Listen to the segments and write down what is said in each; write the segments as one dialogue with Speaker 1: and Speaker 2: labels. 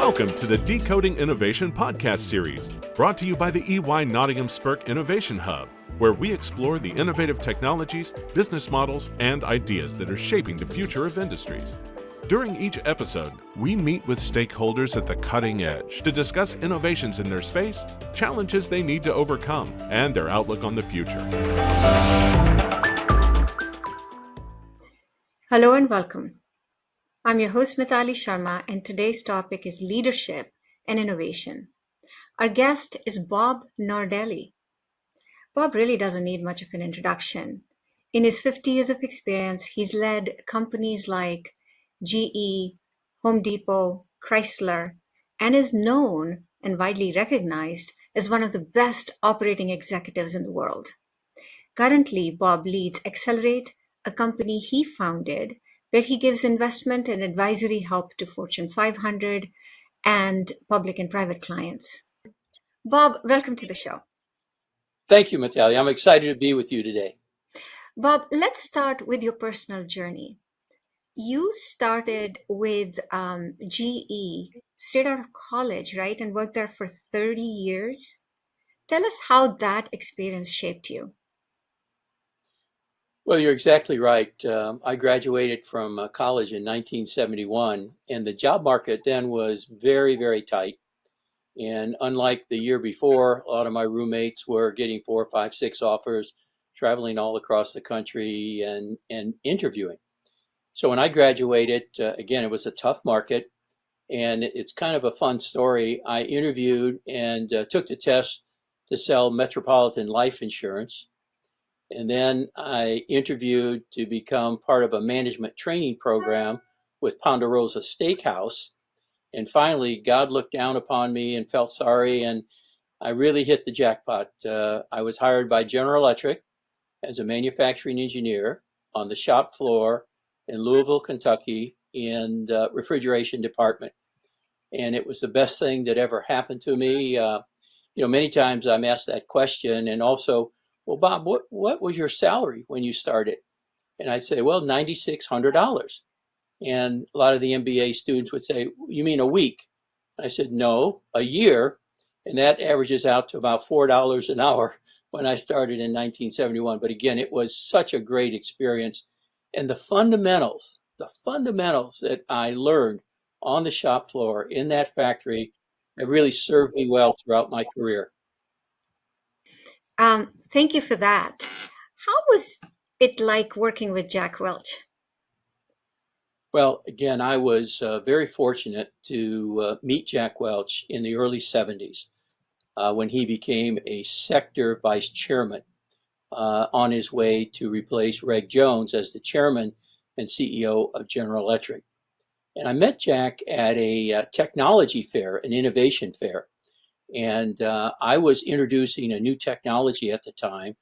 Speaker 1: Welcome to the Decoding Innovation podcast series, brought to you by the EY Nottingham Spurk Innovation Hub, where we explore the innovative technologies, business models, and ideas that are shaping the future of industries. During each episode, we meet with stakeholders at the cutting edge to discuss innovations in their space, challenges they need to overcome, and their outlook on the future.
Speaker 2: Hello and welcome. I'm your host Mithali Sharma, and today's topic is leadership and innovation. Our guest is Bob Nardelli. Bob really doesn't need much of an introduction. In his 50 years of experience, he's led companies like GE, Home Depot, Chrysler, and is known and widely recognized as one of the best operating executives in the world. Currently, Bob leads Accelerate, a company he founded, where he gives investment and advisory help to Fortune 500 and public and private clients. Bob, welcome to the show.
Speaker 3: Thank you, Matali. I'm excited to be with you today.
Speaker 2: Bob, let's start with your personal journey. You started with GE, straight out of college, right? And worked there for 30 years. Tell us how that experience shaped you.
Speaker 3: Well, you're exactly right. I graduated from college in 1971, and the job market then was very, very tight. And unlike the year before, a lot of my roommates were getting 4, 5, 6 offers, traveling all across the country and interviewing. So when I graduated, again, it was a tough market, and it's kind of a fun story. I interviewed and took the test to sell Metropolitan Life Insurance. And then I interviewed to become part of a management training program with Ponderosa Steakhouse. And finally, God looked down upon me and felt sorry, and I really hit the jackpot. I was hired by General Electric as a manufacturing engineer on the shop floor in Louisville, Kentucky, in the refrigeration department. And it was the best thing that ever happened to me. Many times I'm asked that question, and also, well, Bob, what was your salary when you started? And I'd say, well, $9,600. And a lot of the MBA students would say, you mean a week? And I said, no, a year. And that averages out to about $4 an hour when I started in 1971. But again, it was such a great experience. And the fundamentals that I learned on the shop floor in that factory have really served me well throughout my career.
Speaker 2: Thank you for that. How was it like working with Jack Welch?
Speaker 3: Well, again, I was very fortunate to meet Jack Welch in the early 70s when he became a sector vice chairman on his way to replace Reg Jones as the chairman and CEO of General Electric. And I met Jack at a technology fair, an innovation fair. And I was introducing a new technology at the time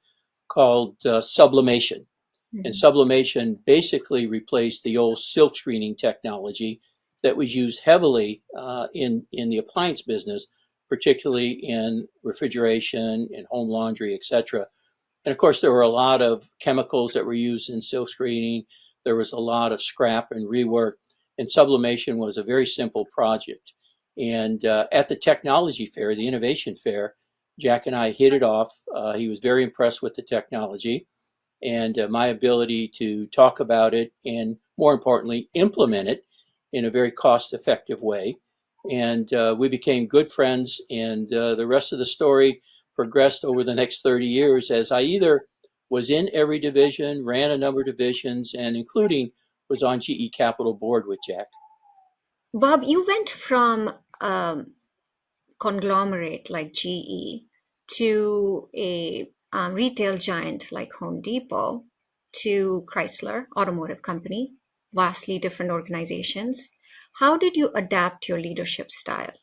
Speaker 3: called sublimation. And sublimation basically replaced the old silk screening technology that was used heavily in the appliance business, particularly in refrigeration and home laundry, etc. And of course, there were a lot of chemicals that were used in silk screening. There was a lot of scrap and rework, and sublimation was a very simple project. And at the technology fair, the innovation fair, Jack and I hit it off. He was very impressed with the technology and my ability to talk about it and, more importantly, implement it in a very cost-effective way. And we became good friends, and the rest of the story progressed over the next 30 years as I either was in every division, ran a number of divisions, and including was on GE Capital board with Jack.
Speaker 2: Bob, you went from conglomerate like GE to a retail giant like Home Depot to Chrysler, automotive company, vastly different organizations. How did you adapt your leadership style?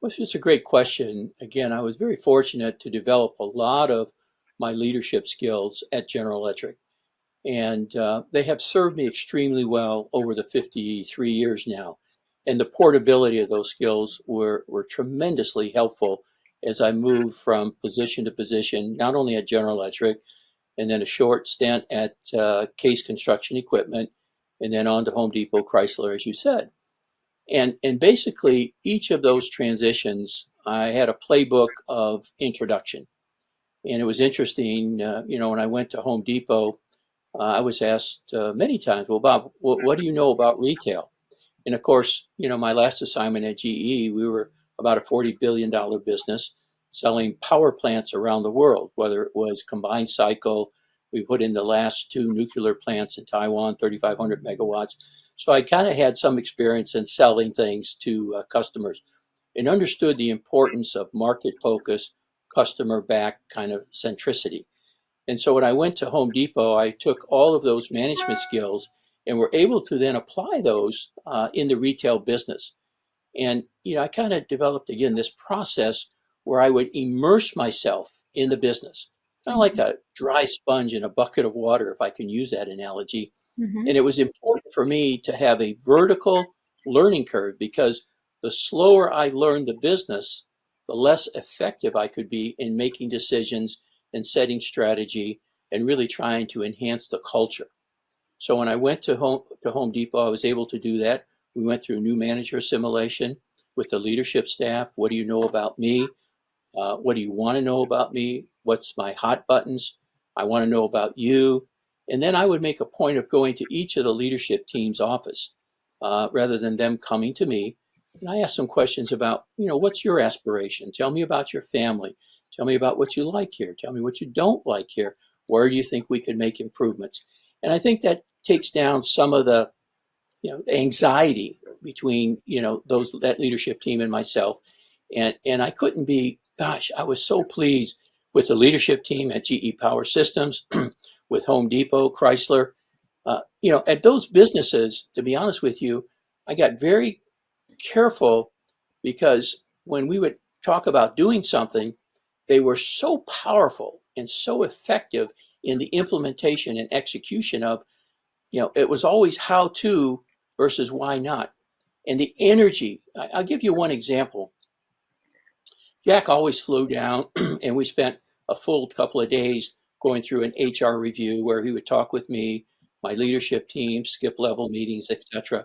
Speaker 3: Well, it's a great question. Again, I was very fortunate to develop a lot of my leadership skills at General Electric. And they have served me extremely well over the 53 years now. And the portability of those skills were tremendously helpful as I moved from position to position, not only at General Electric, and then a short stint at Case Construction Equipment, and then on to Home Depot, Chrysler, as you said. And basically, each of those transitions, I had a playbook of introduction. And it was interesting, when I went to Home Depot, I was asked many times, well, Bob, what do you know about retail? And of course, my last assignment at GE, we were about a $40 billion business selling power plants around the world, whether it was combined cycle. We put in the last two nuclear plants in Taiwan, 3,500 megawatts. So I kind of had some experience in selling things to customers and understood the importance of market focus, customer back kind of centricity. And so when I went to Home Depot, I took all of those management skills and were able to then apply those in the retail business. And, I kind of developed again this process where I would immerse myself in the business, kind of like a dry sponge in a bucket of water, if I can use that analogy.
Speaker 2: Mm-hmm.
Speaker 3: And it was important for me to have a vertical learning curve because the slower I learned the business, the less effective I could be in making decisions and setting strategy and really trying to enhance the culture. So when I went to Home Depot, I was able to do that. We went through new manager assimilation with the leadership staff. What do you know about me? What do you want to know about me? What's my hot buttons? I want to know about you. And then I would make a point of going to each of the leadership team's office rather than them coming to me. And I asked some questions about, what's your aspiration? Tell me about your family. Tell me about what you like here. Tell me what you don't like here. Where do you think we could make improvements? And I think that takes down some of the anxiety between that leadership team and myself, and I couldn't be. Gosh, I was so pleased with the leadership team at GE Power Systems, with Home Depot, Chrysler. At those businesses, to be honest with you, I got very careful because when we would talk about doing something, they were so powerful and so effective in the implementation and execution of, it was always how to versus why not. And the energy, I'll give you one example. Jack always flew down and we spent a full couple of days going through an HR review where he would talk with me, my leadership team, skip level meetings, etc.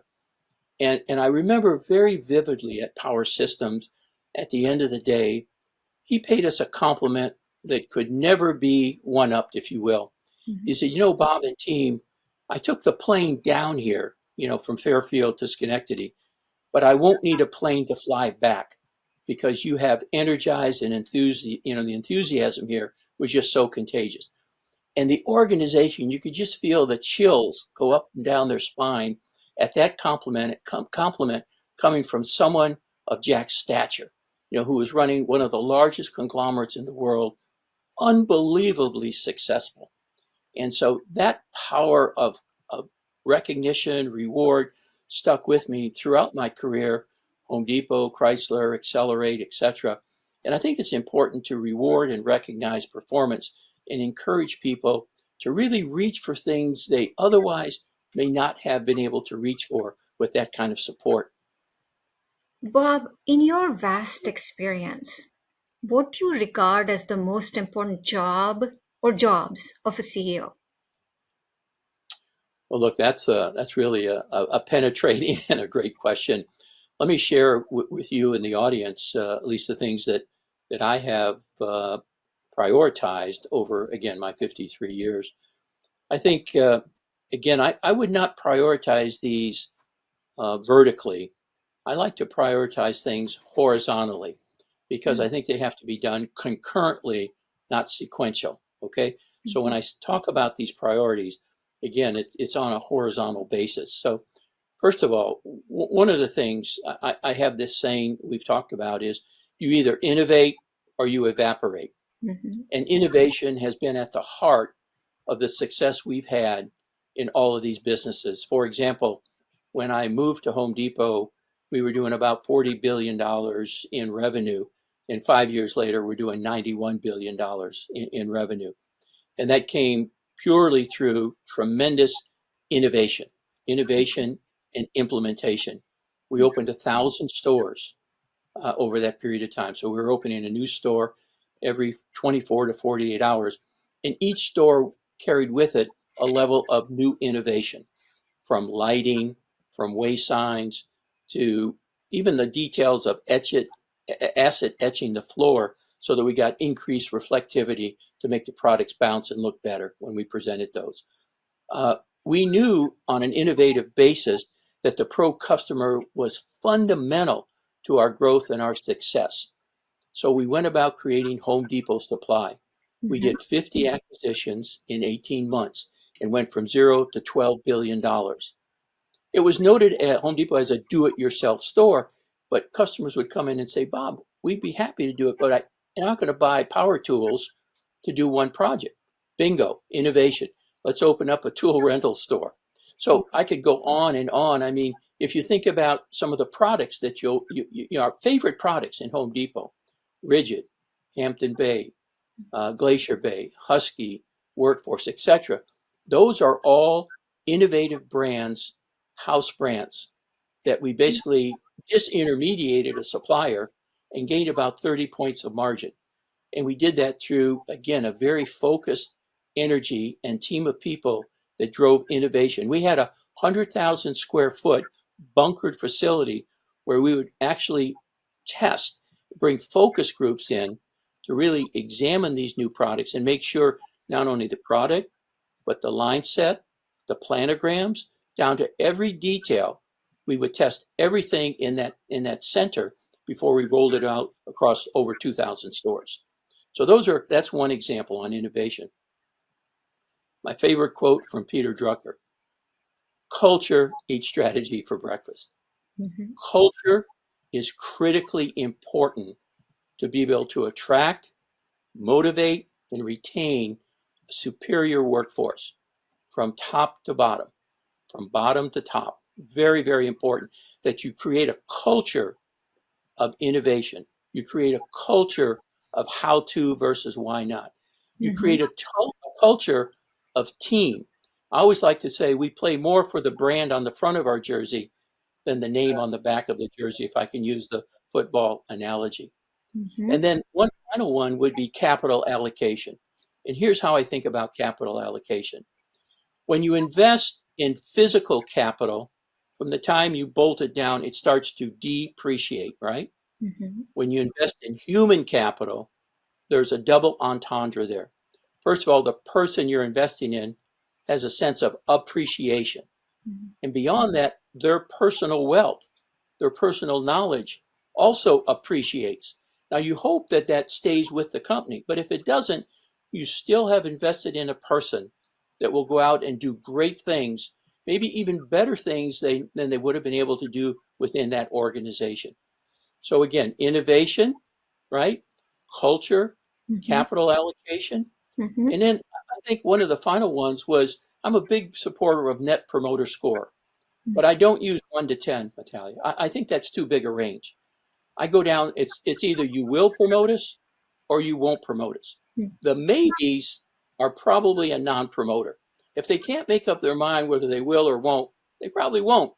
Speaker 3: And I remember very vividly at Power Systems, at the end of the day, he paid us a compliment that could never be one-upped, if you will.
Speaker 2: Mm-hmm.
Speaker 3: He said, Bob and team, I took the plane down here, from Fairfield to Schenectady, but I won't need a plane to fly back because you have energized and the enthusiasm here was just so contagious. And the organization, you could just feel the chills go up and down their spine at that compliment coming from someone of Jack's stature, who was running one of the largest conglomerates in the world, unbelievably successful. And so that power of recognition, reward stuck with me throughout my career, Home Depot, Chrysler, Accelerate, etc. And I think it's important to reward and recognize performance and encourage people to really reach for things they otherwise may not have been able to reach for with that kind of support.
Speaker 2: Bob, in your vast experience, what do you regard as the most important job or jobs of a CEO?
Speaker 3: Well, look, that's really a penetrating and a great question. Let me share with you and the audience at least the things that I have prioritized over, again, my 53 years. I think, again, I would not prioritize these vertically. I like to prioritize things horizontally because I think they have to be done concurrently, not sequential. Okay. So when I talk about these priorities, again, it's on a horizontal basis. So first of all, one of the things I have this saying we've talked about is you either innovate or you evaporate.
Speaker 2: Mm-hmm.
Speaker 3: And innovation has been at the heart of the success we've had in all of these businesses. For example, when I moved to Home Depot, we were doing about $40 billion in revenue. And 5 years later, we're doing $91 billion in revenue. And that came purely through tremendous innovation and implementation. We opened 1,000 stores over that period of time. So we were opening a new store every 24 to 48 hours. And each store carried with it a level of new innovation, from lighting, from way signs, to even the details of acid etching the floor so that we got increased reflectivity to make the products bounce and look better when we presented those. We knew on an innovative basis that the pro customer was fundamental to our growth and our success. So we went about creating Home Depot Supply. We did 50 acquisitions in 18 months and went from 0 to $12 billion. It was noted at Home Depot as a do-it-yourself store, but customers would come in and say, Bob, we'd be happy to do it, but I'm not going to buy power tools to do one project. Bingo, innovation. Let's open up a tool rental store. So I could go on and on. I mean, if you think about some of the products that our favorite products in Home Depot, Rigid, Hampton Bay, Glacier Bay, Husky, Workforce, etc. Those are all innovative brands, house brands, that we basically disintermediated a supplier and gained about 30 points of margin. And we did that through, again, a very focused energy and team of people that drove innovation. We had 100,000 square foot bunkered facility where we would actually test, bring focus groups in to really examine these new products and make sure not only the product, but the line set, the planograms, down to every detail. We would test everything in that center before we rolled it out across over 2,000 stores. So that's one example on innovation. My favorite quote from Peter Drucker: culture eats strategy for breakfast. Mm-hmm. Culture is critically important to be able to attract, motivate, and retain a superior workforce from top to bottom, from bottom to top. Very, very important that you create a culture of innovation. You create a culture of how to versus why not. You create a culture of team. I always like to say we play more for the brand on the front of our jersey than the name on the back of the jersey, if I can use the football analogy. Mm-hmm. And then one final one would be capital allocation. And here's how I think about capital allocation. When you invest in physical capital, from the time you bolt it down, it starts to depreciate, right? Mm-hmm. When you invest in human capital, there's a double entendre there. First of all, the person you're investing in has a sense of appreciation. Mm-hmm. And beyond that, their personal wealth, their personal knowledge also appreciates. Now, you hope that that stays with the company, but if it doesn't, you still have invested in a person that will go out and do great things, maybe even better things than they would have been able to do within that organization. So again, innovation, right? Culture, capital allocation. Mm-hmm. And then I think one of the final ones was, I'm a big supporter of net promoter score, but I don't use 1 to 10, Natalia. I think that's too big a range. I go down, it's either you will promote us or you won't promote us. The maybes are probably a non-promoter. If they can't make up their mind whether they will or won't, they probably won't.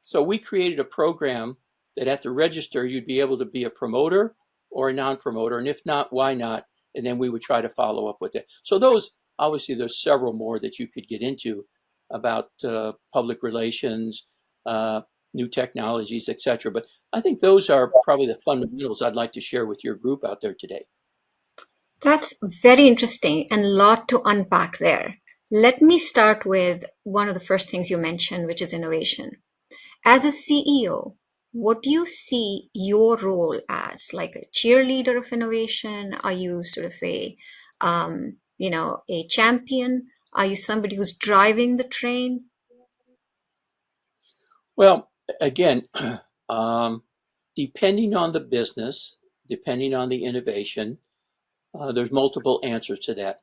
Speaker 3: So we created a program that at the register, you'd be able to be a promoter or a non-promoter. And if not, why not? And then we would try to follow up with that. So those, obviously, there's several more that you could get into about public relations, new technologies, etc. But I think those are probably the fundamentals I'd like to share with your group out there today.
Speaker 2: That's very interesting and a lot to unpack there. Let me start with one of the first things you mentioned, which is innovation. As a CEO, what do you see your role as? Like a cheerleader of innovation? Are you sort of a champion? Are you somebody who's driving the train?
Speaker 3: Well, again, depending on the business, depending on the innovation, there's multiple answers to that.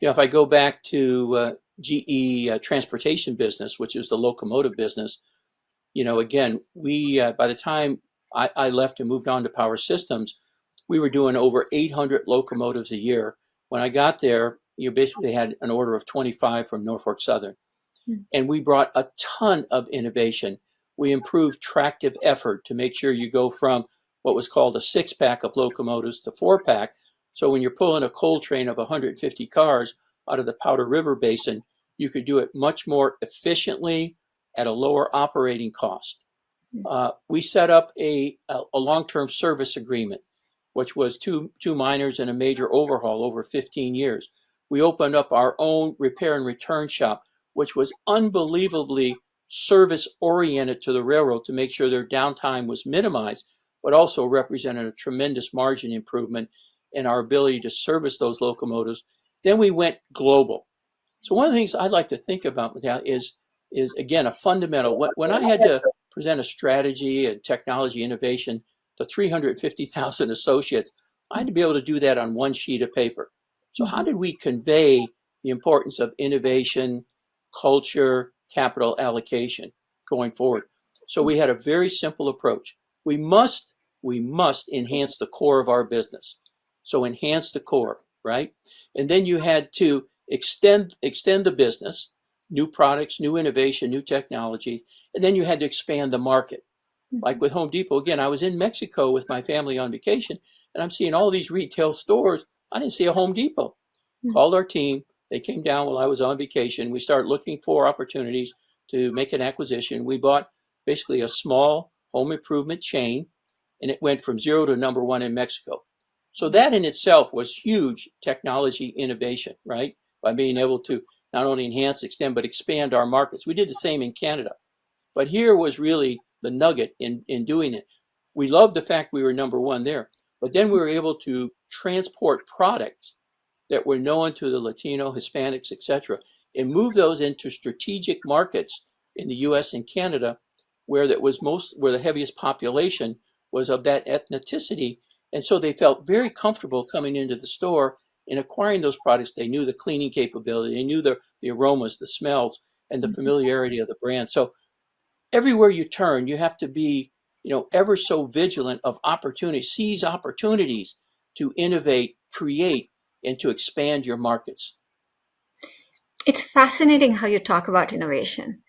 Speaker 3: If I go back to GE transportation business, which is the locomotive business, again, we by the time I left and moved on to Power Systems, we were doing over 800 locomotives a year. When I got there, you basically had an order of 25 from Norfolk Southern. And we brought a ton of innovation. We improved tractive effort to make sure you go from what was called a 6-pack of locomotives to 4-pack. So when you're pulling a coal train of 150 cars out of the Powder River Basin, you could do it much more efficiently at a lower operating cost. We set up a long-term service agreement, which was two minors and a major overhaul over 15 years. We opened up our own repair and return shop, which was unbelievably service-oriented to the railroad to make sure their downtime was minimized, but also represented a tremendous margin improvement in our ability to service those locomotives. Then we went global. So one of the things I'd like to think about with that is again, a fundamental. When I had to present a strategy and technology innovation to 350,000 associates, I had to be able to do that on one sheet of paper. So how did we convey the importance of innovation, culture, capital allocation going forward? So we had a very simple approach. We must enhance the core of our business. So enhance the core, right? And then you had to extend the business, new products, new innovation, new technologies, and then you had to expand the market. Like with Home Depot, again, I was in Mexico with my family on vacation, and I'm seeing all these retail stores. I didn't see a Home Depot. Called our team. They came down while I was on vacation. We started looking for opportunities to make an acquisition. We bought basically a small home improvement chain, and it went from 0 to number 1 in Mexico. So that in itself was huge technology innovation, right? By being able to not only enhance, extend, but expand our markets. We did the same in Canada. But here was really the nugget in doing it. We loved the fact we were number 1 there, but then we were able to transport products that were known to the Latino, Hispanics, etc., and move those into strategic markets in the U.S. and Canada, where the heaviest population was of that ethnicity, and so they felt very comfortable coming into the store and acquiring those products. They knew the cleaning capability, they knew the aromas, the smells, and the familiarity of the brand. So everywhere you turn, you have to be, ever so vigilant of opportunities, seize opportunities to innovate, create, and to expand your markets.
Speaker 2: It's fascinating how you talk about innovation.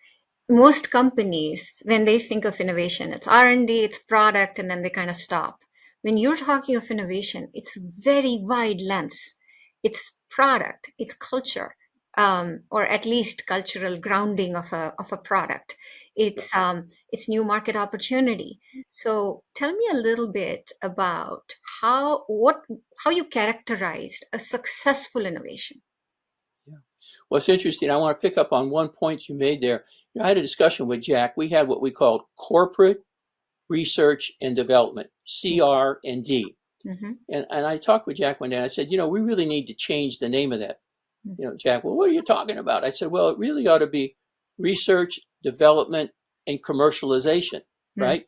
Speaker 2: Most companies, when they think of innovation, it's R&D, it's product, and then they kind of stop. When you're talking of innovation, it's very wide lens. It's product, it's culture, or at least cultural grounding of a product. It's new market opportunity. So tell me a little bit about how you characterized a successful innovation.
Speaker 3: Yeah. Well, it's interesting. I want to pick up on one point you made there. I had a discussion with Jack. We had what we called corporate research and development, CR&D. And I talked with Jack one day, and I said, we really need to change the name of that. Jack, well, what are you talking about? I said, well, it really ought to be research, development, and commercialization, right?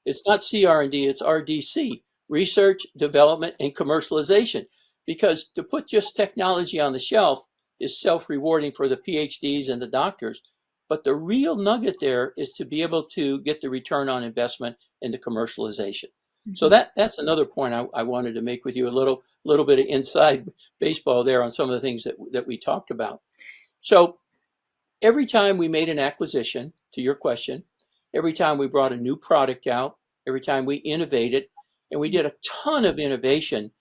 Speaker 3: It's not CR&D, it's RDC, research, development, and commercialization. Because to put just technology on the shelf is self-rewarding for the PhDs and the doctors. But the real nugget there is to be able to get the return on investment into commercialization. So that's another point I wanted to make with you, a little bit of inside baseball there on some of the things that we talked about. So every time we made an acquisition, to your question, every time we brought a new product out, every time we innovated, and we did a ton of innovation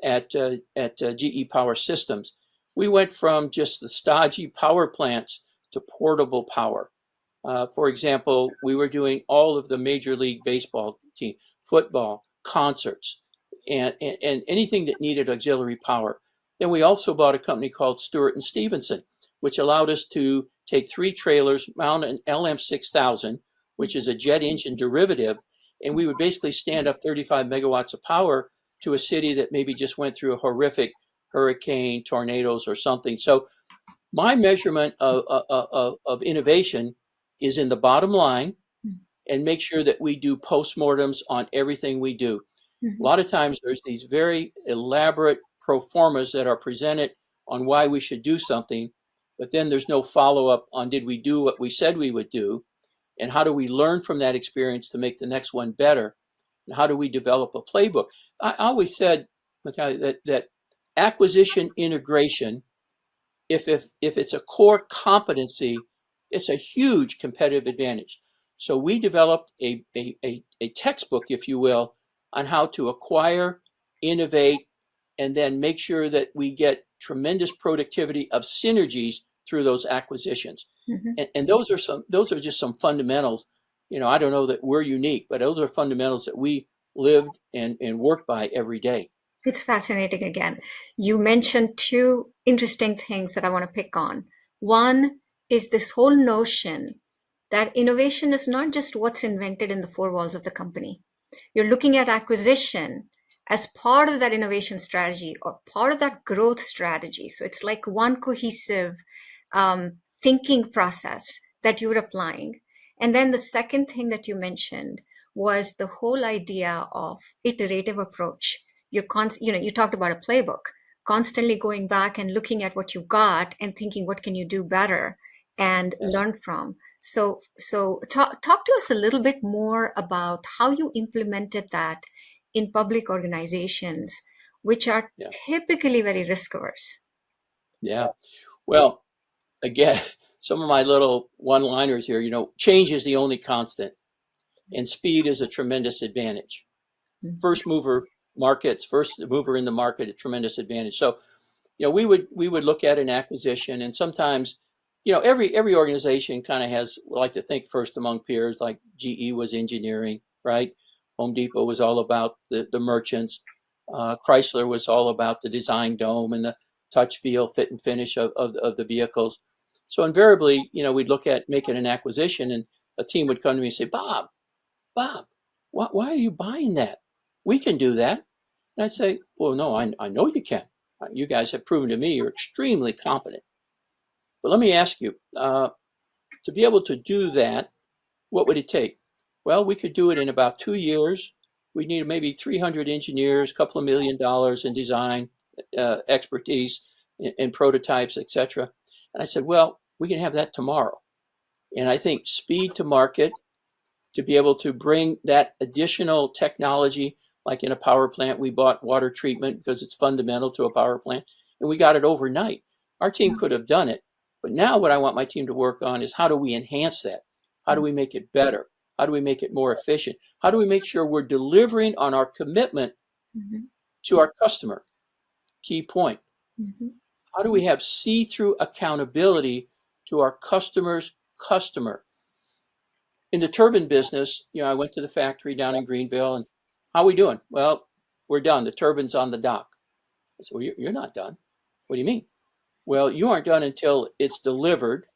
Speaker 3: at GE Power Systems. We went from just the stodgy power plants to portable power. For example, we were doing all of the Major League Baseball team, football, concerts, and anything that needed auxiliary power. Then we also bought a company called Stewart & Stevenson, which allowed us to take 3 trailers, mount an LM6000, which is a jet engine derivative, and we would basically stand up 35 megawatts of power to a city that maybe just went through a horrific hurricane, tornadoes, or something. So my measurement of innovation is in the bottom line, and make sure that we do postmortems on everything we do. A lot of times there's these very elaborate pro formas that are presented on why we should do something, but then there's no follow-up on did we do what we said we would do, and how do we learn from that experience to make the next one better, and how do we develop a playbook. I always said that acquisition integration, if it's a core competency, it's a huge competitive advantage. So we developed a textbook, if you will, on how to acquire, innovate, and then make sure that we get tremendous productivity of synergies through those acquisitions. And those are just some fundamentals. I don't know that we're unique, but those are fundamentals that we lived and worked by every day.
Speaker 2: It's fascinating again. You mentioned two interesting things that I want to pick on. One is this whole notion that innovation is not just what's invented in the four walls of the company. You're looking at acquisition as part of that innovation strategy or part of that growth strategy. So it's like one cohesive thinking process that you're applying. And then the second thing that you mentioned was the whole idea of iterative approach. You talked about a playbook, constantly going back and looking at what you got and thinking, what can you do better and
Speaker 3: Yes.
Speaker 2: learn from? So talk to us a little bit more about how you implemented that in public organizations, which are
Speaker 3: Yeah.
Speaker 2: typically very risk averse.
Speaker 3: Yeah. Well, again, some of my little one-liners here, change is the only constant, and speed is a tremendous advantage.
Speaker 2: Mhm.
Speaker 3: First mover in the market, a tremendous advantage. So, we would look at an acquisition, and sometimes, every organization kind of has, like to think first among peers, like GE was engineering, right? Home Depot was all about the merchants. Chrysler was all about the design dome and the touch, feel, fit, and finish of the vehicles. So invariably, we'd look at making an acquisition, and a team would come to me and say, Bob, why are you buying that? We can do that. And I'd say, well, no, I know you can. You guys have proven to me you're extremely competent. But let me ask you, to be able to do that, what would it take? Well, we could do it in about 2 years. We need maybe 300 engineers, a couple of $1 million in design expertise in prototypes, etc. And I said, well, we can have that tomorrow. And I think speed to market, to be able to bring that additional technology, like in a power plant, we bought water treatment because it's fundamental to a power plant, and we got it overnight. Our team could have done it, but now what I want my team to work on is how do we enhance that? How do we make it better? How do we make it more efficient? How do we make sure we're delivering on our commitment
Speaker 2: Mhm.
Speaker 3: to our customer? Key point.
Speaker 2: Mhm.
Speaker 3: How do we have see-through accountability to our customer's customer? In the turbine business, I went to the factory down in Greenville, and how are we doing? Well, we're done. The turbine's on the dock. I said, well, you're not done. What do you mean? Well, you aren't done until it's delivered,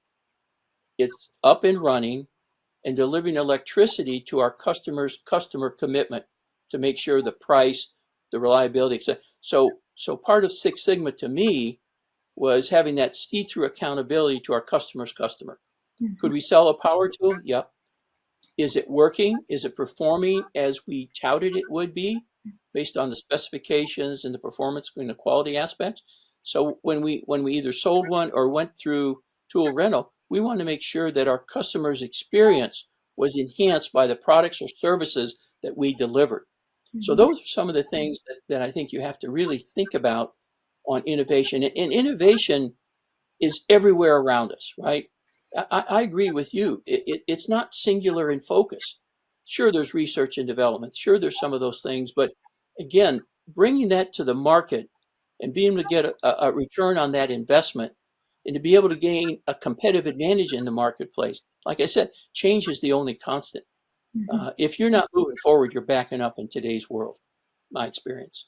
Speaker 3: it's up and running, and delivering electricity to our customer's customer commitment to make sure the price, the reliability, etc. So part of Six Sigma to me was having that see-through accountability to our customer's customer. Could we sell a power tool? Yep. Is it working? Is it performing as we touted it would be based on the specifications and the performance and the quality aspects? So when we either sold one or went through tool rental, we want to make sure that our customer's experience was enhanced by the products or services that we delivered. So those are some of the things that I think you have to really think about on innovation. And innovation is everywhere around us, right? I agree with you. It's not singular in focus. Sure, there's research and development. Sure, there's some of those things. But again, bringing that to the market and being able to get a return on that investment and to be able to gain a competitive advantage in the marketplace. Like I said, change is the only constant. If you're not moving forward, you're backing up in today's world, my experience.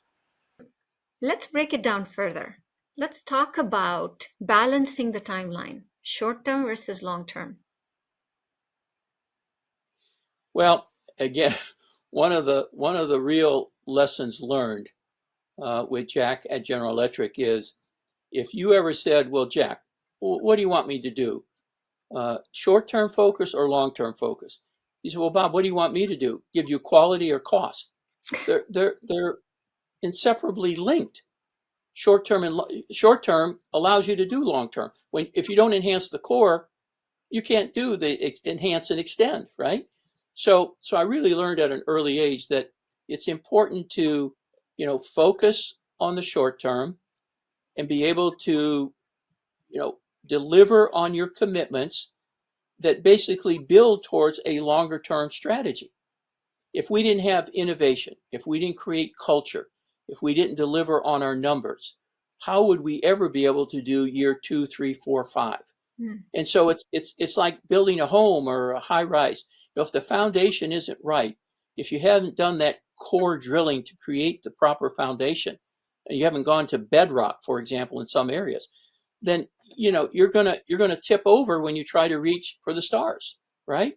Speaker 2: Let's break it down further. Let's talk about balancing the timeline, short term versus long term.
Speaker 3: Well, again, one of the real lessons learned with Jack at General Electric is, if you ever said, well, Jack, what do you want me to do? Short-term focus or long-term focus? He said, well, Bob, what do you want me to do? Give you quality or cost? They're inseparably linked. Short-term allows you to do long-term. If you don't enhance the core, you can't do the enhance and extend, right? So I really learned at an early age that it's important to, focus on the short term and be able to, deliver on your commitments that basically build towards a longer term strategy. If we didn't have innovation, if we didn't create culture, if we didn't deliver on our numbers, how would we ever be able to do year 2, 3, 4, 5? And so it's like building a home or a high rise. if the foundation isn't right, if you haven't done that core drilling to create the proper foundation, and you haven't gone to bedrock, for example, in some areas, then you're gonna tip over when you try to reach for the stars, right?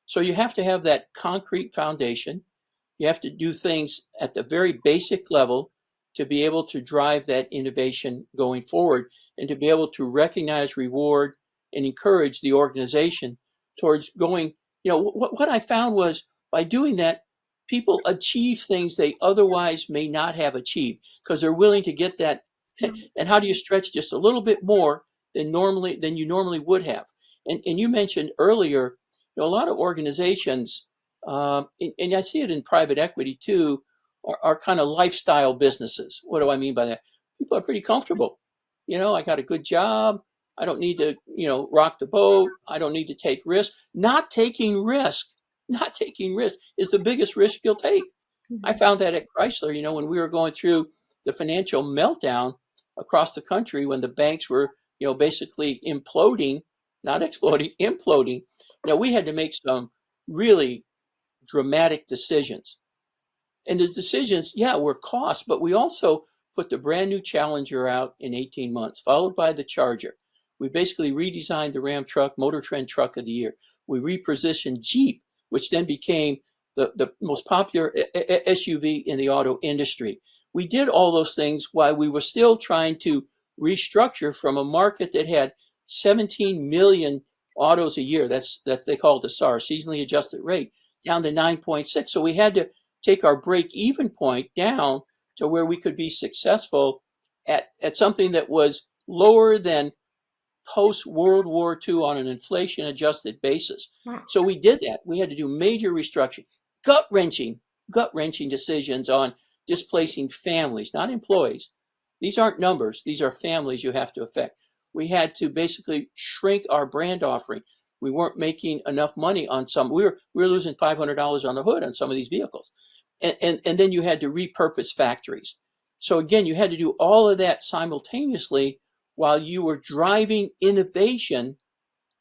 Speaker 3: So you have to have that concrete foundation. You have to do things at the very basic level to be able to drive that innovation going forward and to be able to recognize, reward, and encourage the organization towards going. What I found was by doing that, people achieve things they otherwise may not have achieved because they're willing to get that. And how do you stretch just a little bit more than you normally would have? And you mentioned earlier, a lot of organizations, and I see it in private equity too, are kind of lifestyle businesses. What do I mean by that? People are pretty comfortable. I got a good job. I don't need to, rock the boat. I don't need to take risks. Not taking risk is the biggest risk you'll take. I found that at Chrysler, when we were going through the financial meltdown across the country, when the banks were, basically imploding, not exploding, imploding. We had to make some really dramatic decisions. And the decisions, were cost, but we also put the brand new Challenger out in 18 months, followed by the Charger. We basically redesigned the Ram truck, Motor Trend Truck of the Year. We repositioned Jeep, which then became the most popular SUV in the auto industry. We did all those things while we were still trying to restructure from a market that had 17 million autos a year. That's they call it the SAR, seasonally adjusted rate, down to 9.6. So we had to take our break-even point down to where we could be successful at something that was lower than post-World War II on an inflation-adjusted basis.
Speaker 2: Wow.
Speaker 3: So we did that. We had to do major restructuring, gut-wrenching decisions on displacing families, not employees. These aren't numbers. These are families you have to affect. We had to basically shrink our brand offering. We weren't making enough money on some. We were losing $500 on the hood on some of these vehicles. And then you had to repurpose factories. So again, you had to do all of that simultaneously while you were driving innovation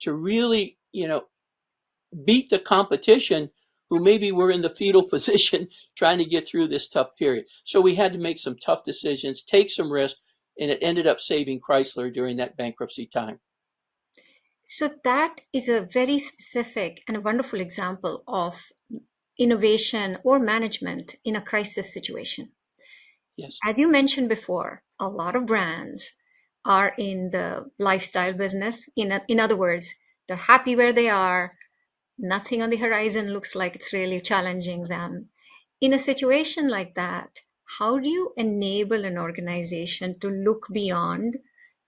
Speaker 3: to really, beat the competition who maybe were in the fetal position trying to get through this tough period. So we had to make some tough decisions, take some risk, and it ended up saving Chrysler during that bankruptcy time.
Speaker 2: So that is a very specific and a wonderful example of innovation or management in a crisis situation.
Speaker 3: Yes.
Speaker 2: As you mentioned before, a lot of brands are in the lifestyle business. In other words, they're happy where they are. Nothing on the horizon looks like it's really challenging them. In a situation like that, how do you enable an organization to look beyond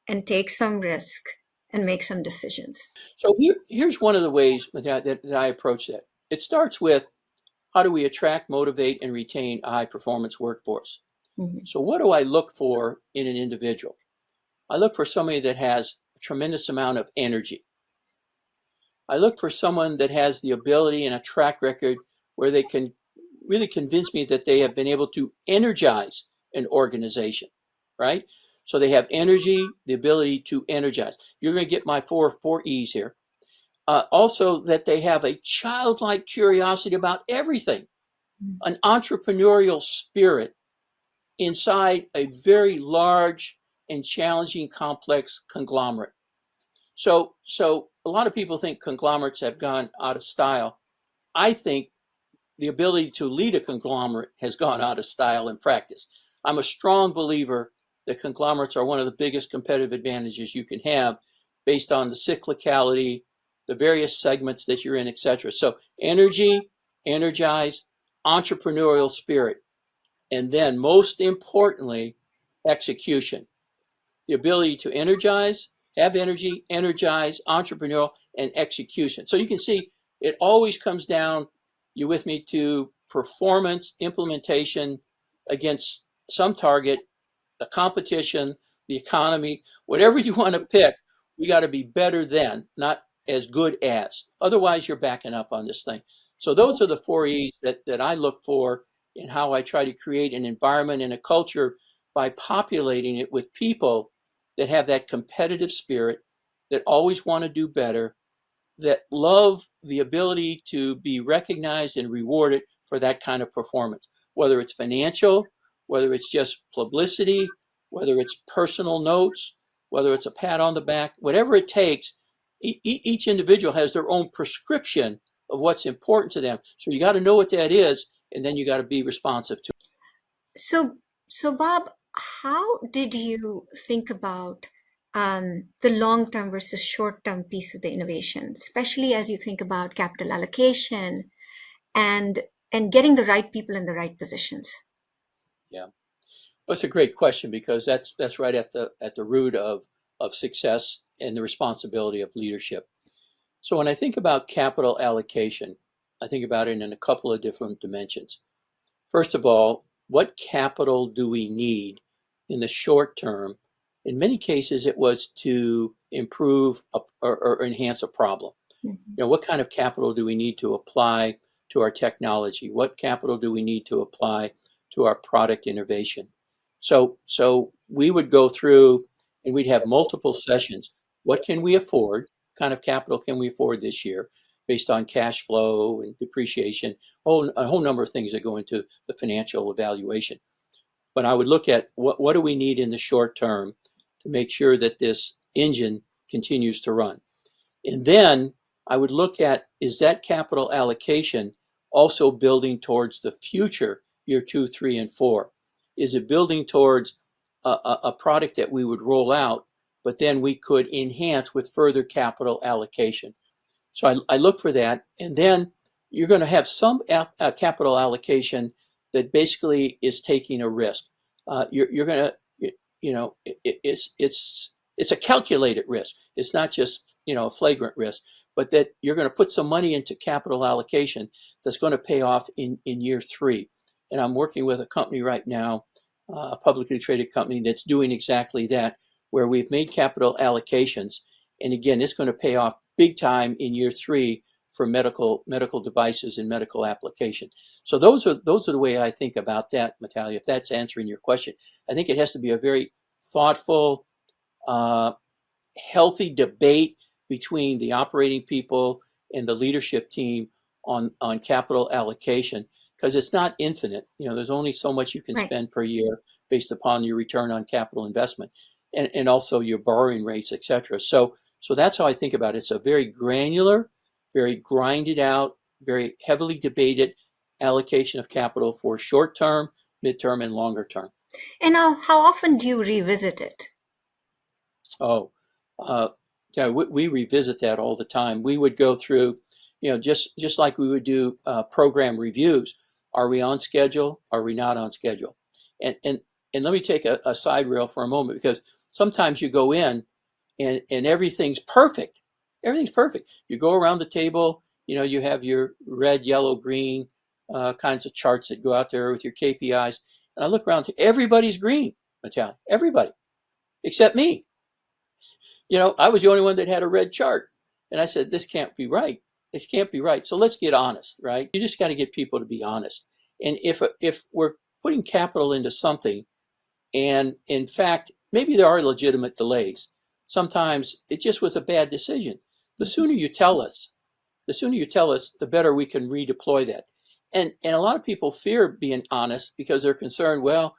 Speaker 2: and take some risk and make some decisions?
Speaker 3: So here's one of the ways that I approach that. It starts with, how do we attract, motivate, and retain a high-performance workforce?
Speaker 2: Mm-hmm.
Speaker 3: So what do I look for in an individual? I look for somebody that has a tremendous amount of energy. I look for someone that has the ability and a track record where they can really convince me that they have been able to energize an organization, right? So they have energy, the ability to energize. You're going to get my four E's here. Also, that they have a childlike curiosity about everything, an entrepreneurial spirit inside a very large and challenging, complex conglomerate. So a lot of people think conglomerates have gone out of style. I think the ability to lead a conglomerate has gone out of style in practice. I'm a strong believer that conglomerates are one of the biggest competitive advantages you can have based on the cyclicality, the various segments that you're in, etc. So energy, energize, entrepreneurial spirit, and then most importantly, execution. The ability to energize, have energy, energize, entrepreneurial, and execution. So you can see it always comes down, you with me, to performance, implementation against some target, the competition, the economy, whatever you want to pick. We got to be better than, not as good as. Otherwise, you're backing up on this thing. So those are the 4 E's that I look for in how I try to create an environment and a culture by populating it with people that have that competitive spirit, that always want to do better, that love the ability to be recognized and rewarded for that kind of performance, whether it's financial, whether it's just publicity, whether it's personal notes, whether it's a pat on the back, whatever it takes. Each individual has their own prescription of what's important to them. So you got to know what that is, and then you got to be responsive to it.
Speaker 2: So Bob, how did you think about the long-term versus short-term piece of the innovation, especially as you think about capital allocation and getting the right people in the right positions?
Speaker 3: Yeah, that's a great question, because that's right at the root of success and the responsibility of leadership. So when I think about capital allocation, I think about it in a couple of different dimensions. First of all, what capital do we need in the short term? In many cases, it was to improve or enhance a problem.
Speaker 2: Mhm.
Speaker 3: What kind of capital do we need to apply to our technology? What capital do we need to apply to our product innovation? So we would go through and we'd have multiple sessions. What can we afford? What kind of capital can we afford this year based on cash flow and depreciation? A whole number of things that go into the financial evaluation. But I would look at what do we need in the short term to make sure that this engine continues to run. And then I would look at, is that capital allocation also building towards the future, year 2, 3, and 4? Is it building towards a product that we would roll out, but then we could enhance with further capital allocation? So I look for that. And then you're going to have some capital allocation that basically is taking a risk. You're going to, it's a calculated risk. It's not just, a flagrant risk, but that you're going to put some money into capital allocation that's going to pay off in year 3. And I'm working with a company right now, a publicly traded company that's doing exactly that, where we've made capital allocations. And again, it's going to pay off big time in year 3 for medical devices and medical application. So those are the way I think about that, Natalia. If that's answering your question, I think it has to be a very thoughtful, healthy debate between the operating people and the leadership team on capital allocation, because it's not infinite. There's only so much you can
Speaker 2: Right.
Speaker 3: spend per year based upon your return on capital investment, and also your borrowing rates, et cetera. So that's how I think about it. It's a very granular, very grinded out, very heavily debated allocation of capital for short term, midterm, and longer term.
Speaker 2: And now, how often do you revisit it?
Speaker 3: Oh, yeah, we revisit that all the time. We would go through, just like we would do program reviews. Are we on schedule? Are we not on schedule? And let me take a side rail for a moment, because sometimes you go in and everything's perfect. Everything's perfect. You go around the table, you have your red, yellow, green kinds of charts that go out there with your KPIs. And I look around to everybody's green, Natalia, everybody, except me. I was the only one that had a red chart. And I said, this can't be right. This can't be right. So let's get honest, right? You just got to get people to be honest. And if we're putting capital into something, and in fact, maybe there are legitimate delays, sometimes it just was a bad decision. The sooner you tell us, the better we can redeploy that. And a lot of people fear being honest because they're concerned, well,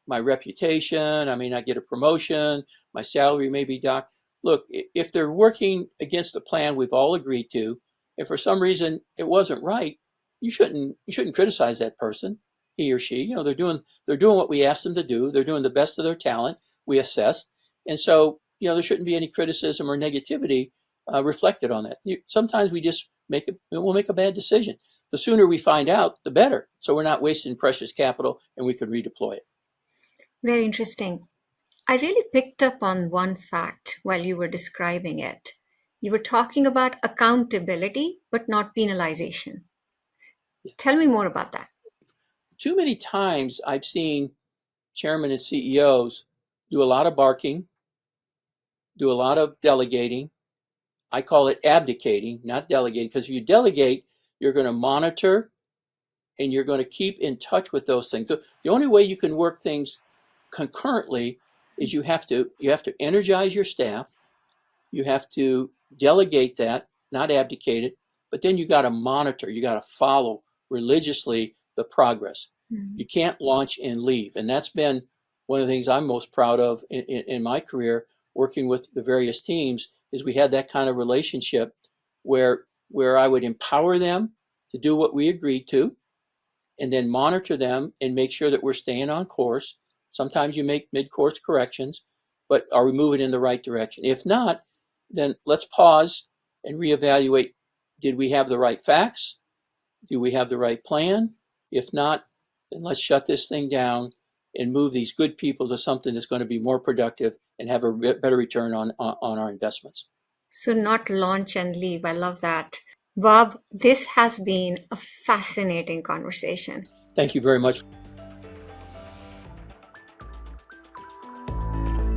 Speaker 3: my reputation, I may not get a promotion, my salary may be docked. Look, if they're working against the plan we've all agreed to, if for some reason it wasn't right, you shouldn't criticize that person, he or she. They're doing what we asked them to do. They're doing the best of their talent. We assessed, and so there shouldn't be any criticism or negativity reflected on that. Sometimes we'll make a bad decision. The sooner we find out, the better. So we're not wasting precious capital, and we can redeploy it.
Speaker 2: Very interesting. I really picked up on one fact while you were describing it. You were talking about accountability, but not penalization. Tell me more about that.
Speaker 3: Too many times I've seen chairmen and CEOs do a lot of barking, do a lot of delegating. I call it abdicating, not delegating, because if you delegate, you're going to monitor and you're going to keep in touch with those things. So the only way you can work things concurrently is you have to energize your staff. You have to delegate that, not abdicate it, but then you got to monitor, you got to follow religiously the progress. You can't launch and leave. And that's been one of the things I'm most proud of in my career, working with the various teams, is we had that kind of relationship where I would empower them to do what we agreed to, and then monitor them and make sure that we're staying on course. Sometimes you make mid-course corrections, but are we moving in the right direction? If not, then let's pause and reevaluate. Did we have the right facts? Do we have the right plan? If not, then let's shut this thing down and move these good people to something that's going to be more productive and have a better return on our investments.
Speaker 2: So not launch and leave. I love that. Bob, this has been a fascinating conversation.
Speaker 3: Thank you very much.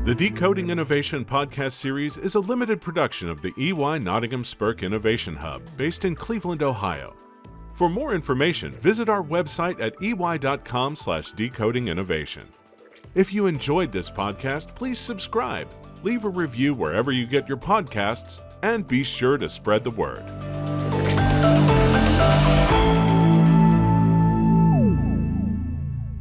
Speaker 1: The Decoding Innovation podcast series is a limited production of the EY Nottingham Spurk Innovation Hub based in Cleveland, Ohio. For more information, visit our website at ey.com/decodinginnovation. If you enjoyed this podcast, please subscribe, leave a review wherever you get your podcasts, and be sure to spread the word.